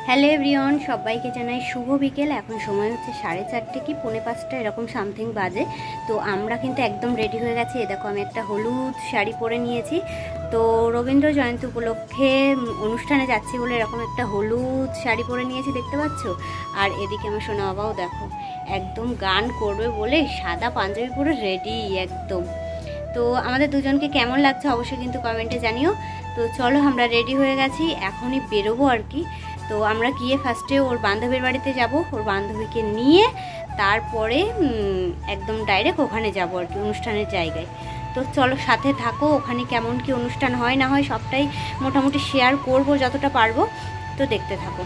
Hello everyone, সবাইকে জানাই শুভ বিকেল। এখন সময় হচ্ছে 4:30 কি 4:45 এরকম সামথিং বাজে। তো আমরা কিন্তু একদম রেডি হয়ে গেছি। এ দেখো, আমি একটা হলুদ শাড়ি পরে নিয়েছি। তো রবীন্দ্র জয়ন্তী উপলক্ষে অনুষ্ঠানে যাচ্ছি বলে এরকম একটা হলুদ শাড়ি পরে নিয়েছি, দেখতে পাচ্ছ। আর এদিকে আমার সোনা বাবাও দেখো একদম গান করবে বলে সাদা পাঞ্জাবি পরে রেডি একদম। তো আমাদের দুজনকে কেমন লাগছে অবশ্যই কিন্তু কমেন্টে জানিও। তো চলো, আমরা রেডি হয়ে গেছি, এখনই বেরোবো আর কি। তো আমরা গিয়ে ফার্স্টে ওর বান্ধবীর বাড়িতে যাব, ওর বান্ধবীকে নিয়ে তারপরে একদম ডাইরেক্ট ওখানে যাব আর কি, অনুষ্ঠানের জায়গায়। তো চলো সাথে থাকো, ওখানে কেমন কি অনুষ্ঠান হয় না হয় সবটাই মোটামুটি শেয়ার করব যতটা পারবো। তো দেখতে থাকো।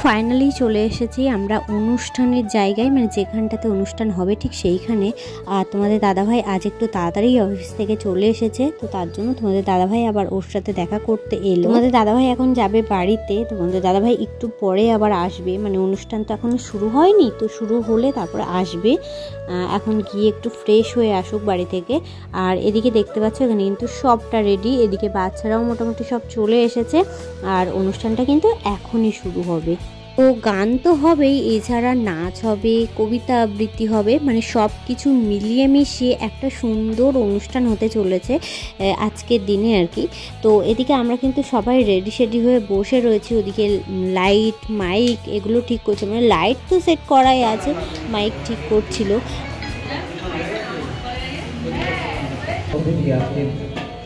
ফাইনালি চলে এসেছি আমরা অনুষ্ঠানের জায়গায়, মানে যেখানটাতে অনুষ্ঠান হবে ঠিক সেইখানে। আর তোমাদের দাদাভাই আজ একটু তাড়াতাড়ি অফিস থেকে চলে এসেছে, তো তার জন্য তোমাদের দাদাভাই আবার ওর সাথে দেখা করতে এলো। তোমাদের দাদাভাই এখন যাবে বাড়িতে, তোমাদের দাদাভাই একটু পরে আবার আসবে, মানে অনুষ্ঠান তো এখনো শুরু হয়নি, তো শুরু হলে তারপরে আসবে। এখন গিয়ে একটু ফ্রেশ হয়ে আসুক বাড়ি থেকে। আর এদিকে দেখতে পাচ্ছ এখানে কিন্তু সবটা রেডি, এদিকে বাচ্চারাও মোটামুটি সব চলে এসেছে। আর অনুষ্ঠানটা কিন্তু এখনই শুরু হবে। তো গান তো হবেই, এছাড়া নাচ হবে, কবিতা আবৃত্তি হবে, মানে সব কিছু মিলিয়ে মিশিয়ে একটা সুন্দর অনুষ্ঠান হতে চলেছে আজকের দিনে আর কি। তো এদিকে আমরা কিন্তু সবাই রেডি শেডি হয়ে বসে রয়েছি। ওদিকে লাইট মাইক এগুলো ঠিক করছে, মানে লাইট তো সেট করাই আছে, মাইক ঠিক করছিল।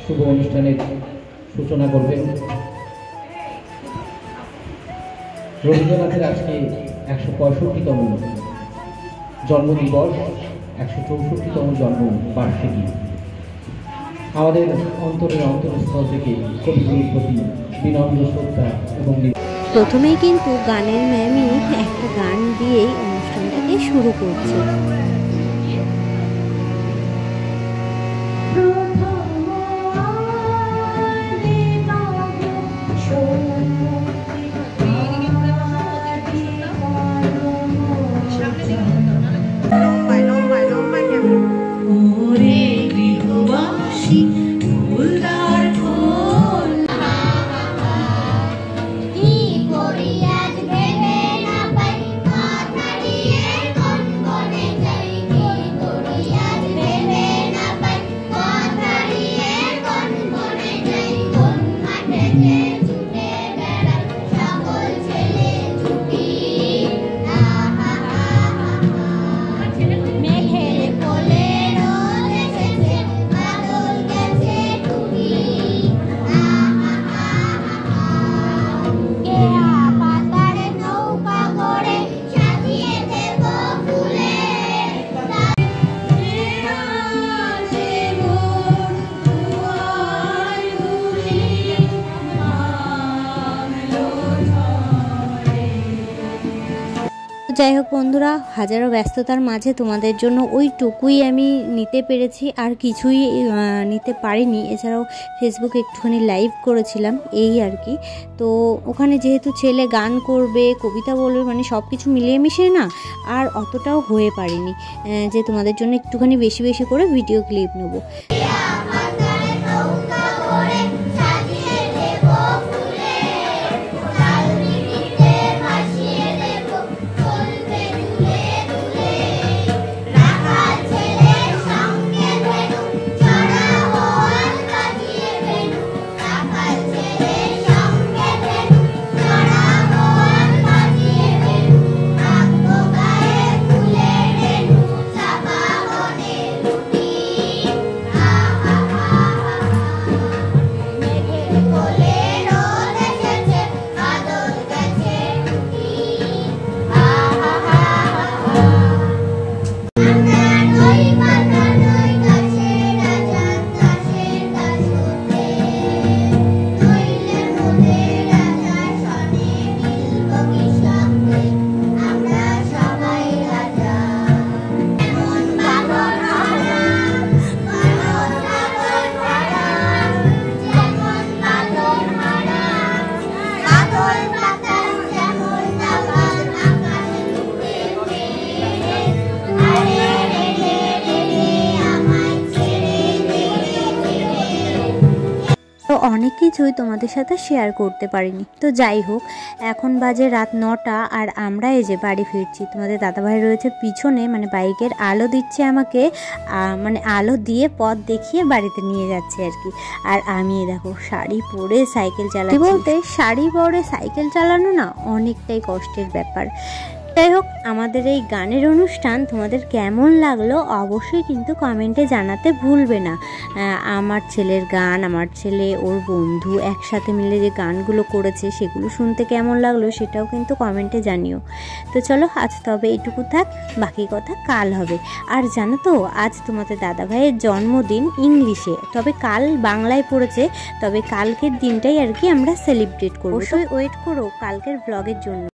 শুভ অনুষ্ঠানের সূচনা করবেন রবীন্দ্রনাথের আজকে 165তম জন্মদিবস, 164তম জন্মবার্ষিকী। আমাদের অন্তরের অন্তরস্থল থেকে কবিগুরুর প্রতি বিনম্র শ্রদ্ধা এবং প্রথমেই কিন্তু গানের ম্যামই একটা গান দিয়েই অনুষ্ঠানটাকে শুরু করছে। যাই হোক বন্ধুরা, হাজারো ব্যস্ততার মাঝে তোমাদের জন্য ওইটুকুই আমি নিতে পেরেছি, আর কিছুই নিতে পারিনি। এছাড়াও ফেসবুকে একটুখানি লাইভ করেছিলাম এই আর কি। তো ওখানে যেহেতু ছেলে গান করবে, কবিতা বলবে, মানে সব কিছু মিলিয়ে মিশিয়ে না আর অতটাও হয়ে পারিনি যে তোমাদের জন্য একটুখানি বেশি বেশি করে ভিডিও ক্লিপ নেবো। অনেক কিছুই তোমাদের সাথে শেয়ার করতে পারিনি। তো যাই হোক, এখন বাজে রাত 9টা আর আমরা এই যে বাড়ি ফিরছি। তোমাদের দাদাভাই রয়েছে পিছনে, মানে বাইকের আলো দিচ্ছে আমাকে, মানে আলো দিয়ে পথ দেখিয়ে বাড়িতে নিয়ে যাচ্ছে আর কি। আর আমি দেখো শাড়ি পরে সাইকেল চালাচ্ছি। বলতে শাড়ি পরে সাইকেল চালানো না অনেকটাই কষ্টের ব্যাপার। যাই হোক, আমাদের এই গানের অনুষ্ঠান তোমাদের কেমন লাগলো অবশ্যই কিন্তু কমেন্টে জানাতে ভুলবে না। আমার ছেলের গান, আমার ছেলে ওর বন্ধু একসাথে মিলে যে গানগুলো করেছে সেগুলো শুনতে কেমন লাগলো সেটাও কিন্তু কমেন্টে জানিও। তো চলো, আজ তবে এইটুকু থাক, বাকি কথা কাল হবে। আর জানো তো, আজ তোমাদের দাদাভাইয়ের জন্মদিন ইংলিশে, তবে কাল বাংলায় পড়েছে। তবে কালকের দিনটাই আর কি আমরা সেলিব্রেট করবো। অবশ্যই ওয়েট করো কালকের ব্লগের জন্য।